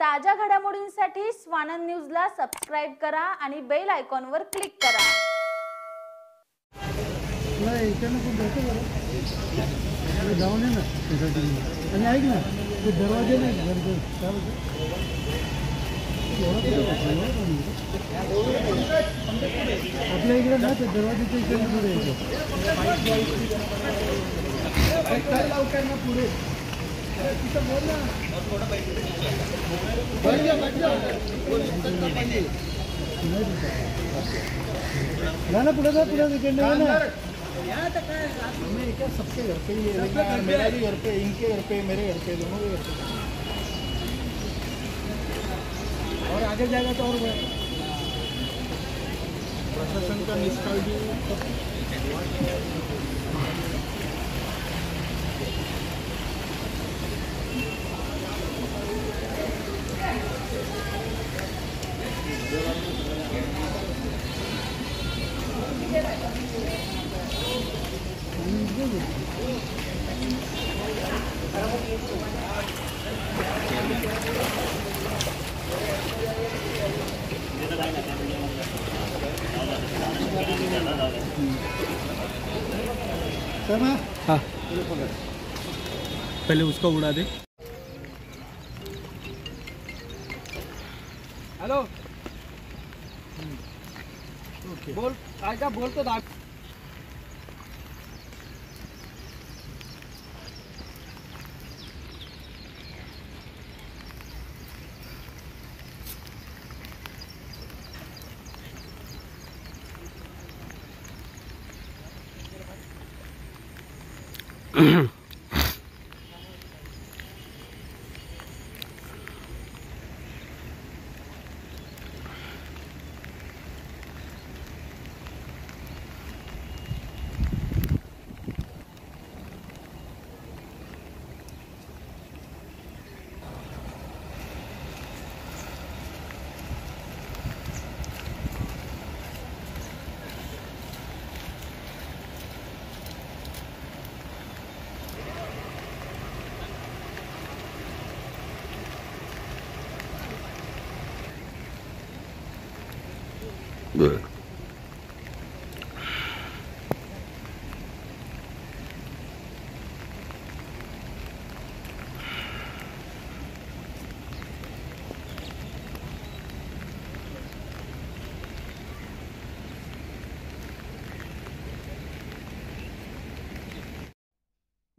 ताज्या घडामोडींसाठी स्वानंद न्यूजला सबस्क्राइब करा आणि बेल आयकॉनवर क्लिक करा। नाही इकडनं पण भेटतो बरं जाऊन ये ना त्यासाठी आणि ऐक ना ते दरवाजे नाही घरचे काय आपल्या इकडे ना ते दरवाजेच्या इकडे पुढे काय लवकर ना पुढे तिथं बोल ना ना पुढे जा पुढे वीकेंड है ना सबके घर पे ही है, मेरा भी घर पे, इनके घर पे, मेरे घर पे, दोनों के घर पे और आगे जाएगा तो और प्रशासन का निष्काळजी हाँ पहले उसको उड़ा दे। हेलो बोल काय का बोलतो दाब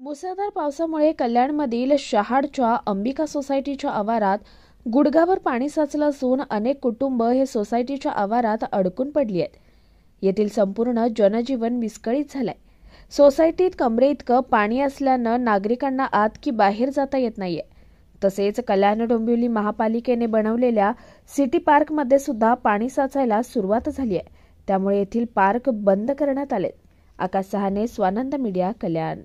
मुसळधार पावसामुळे कल्याणमधील शहाडच्या अंबिका सोसायटीच्या आवारात गुडघाभर पाणी साचलं असून अनेक कुटुंब हे सोसायटीच्या आवारात अडकून पडली आहेत। येथील संपूर्ण जनजीवन विस्कळीत झालंय। सोसायटीत कमरे इतकं पाणी असल्यानं नागरिकांना आत की बाहेर जाता येत नाहीये। तसेच कल्याण डोंबिवली महापालिकेने बनवलेल्या सिटी पार्कमध्ये सुद्धा पाणी साचायला सुरुवात झाली आहे। त्यामुळे येथील पार्क बंद करण्यात आले। Akash Sahane, Swanand media, Kalyan.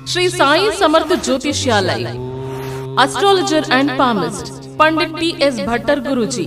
Shri Sai Samarth Jyotishalaya, astrologer and palmist Pandit T S. Bhattar Guruji.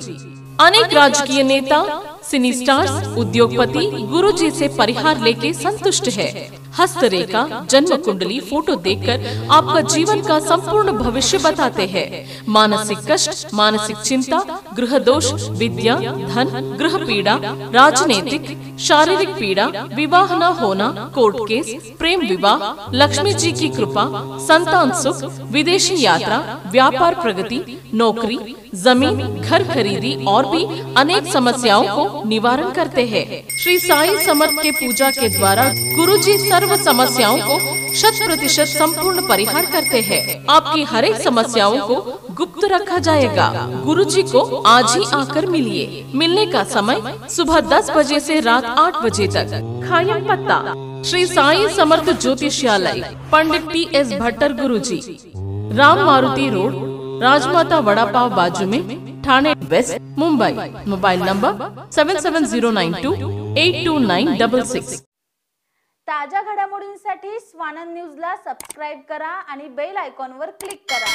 अनेक राजकीय नेता, सिनी स्टार्स, उद्योगपति गुरुजी से परिहार लेके संतुष्ट है। हस्तरेखा, जन्म कुंडली, फोटो देखकर आपका जीवन का संपूर्ण भविष्य बताते हैं। मानसिक कष्ट, मानसिक चिंता, गृह दोष, विद्या, धन, गृह पीड़ा, राजनीतिक, शारीरिक पीड़ा, विवाह न होना, कोर्ट केस, प्रेम विवाह, लक्ष्मी जी की कृपा, संतान सुख, विदेशी यात्रा, व्यापार प्रगति, नौकरी, जमीन, घर खरीदी और भी अनेक समस्याओं को निवारण करते हैं। श्री साई समर्थ के पूजा के द्वारा गुरुजी सर्व समस्याओं को 100% संपूर्ण परिहार करते हैं। आपकी हर एक समस्याओं को गुप्त रखा जाएगा। गुरुजी को आज ही आकर मिलिए। मिलने का समय सुबह 10 बजे से रात 8 बजे तक। खायम पत्ता श्री साई समर्थ ज्योतिषालय, पंडित टी.एस. भट्टर गुरुजी, राम मारुति रोड, राजमाता वड़ा पाव बाजू में, Thane west, Mumbai. Mobile number 7709282966। ताज्या घडामोडींसाठी स्वानंद न्यूजला सबस्क्राइब करा आणि बेल आयकॉनवर क्लिक करा।